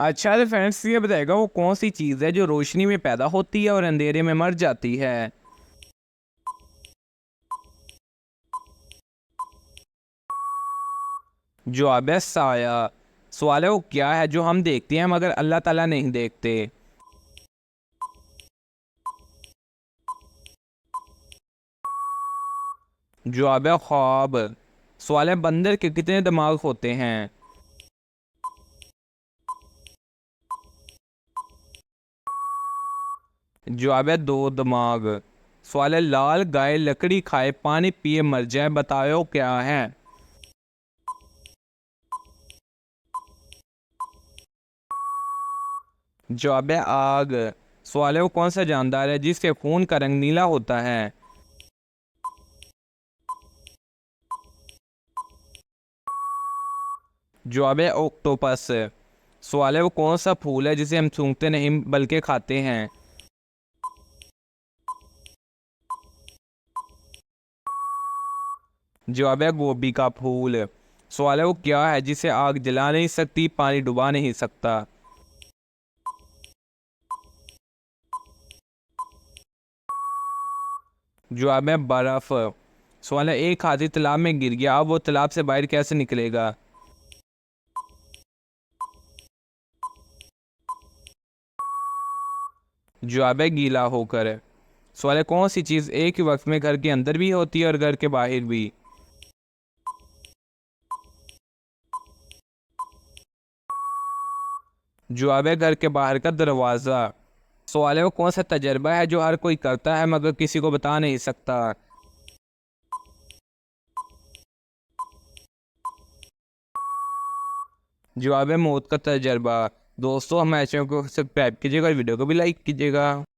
अच्छा तो फ्रेंड्स ये बताएगा वो कौन सी चीज़ है जो रोशनी में पैदा होती है और अंधेरे में मर जाती है। जवाब है साया। सवाल है वो क्या है जो हम देखते हैं मगर अल्लाह ताला नहीं देखते। जवाब है ख्वाब। सवाल है बंदर के कितने दिमाग होते हैं। जवाब है दो दिमाग। सवाल है लाल गाय लकड़ी खाए पानी पिए मर जाए, बताओ क्या है। जवाब है आग। सवाल है वो कौन सा जानदार है जिसके खून का रंग नीला होता है। जवाब है ऑक्टोपस। सवाल है वो कौन सा फूल है जिसे हम सूंघते नहीं बल्कि खाते हैं। जवाब है गोभी का फूल। सवाल है वो क्या है जिसे आग जला नहीं सकती पानी डुबा नहीं सकता। जवाब है बर्फ। सवाल है एक हाथी तालाब में गिर गया, अब वो तालाब से बाहर कैसे निकलेगा। जवाब है गीला होकर। सवाल है कौन सी चीज़ एक ही वक्त में घर के अंदर भी होती है और घर के बाहर भी। जवाब है घर के बाहर का दरवाज़ा। सवाल है वो कौन सा तजर्बा है जो हर कोई करता है मगर किसी को बता नहीं सकता। जवाब है मौत का तजर्बा। दोस्तों हमारे चैनल को सब्सक्राइब कीजिएगा और वीडियो को भी लाइक कीजिएगा।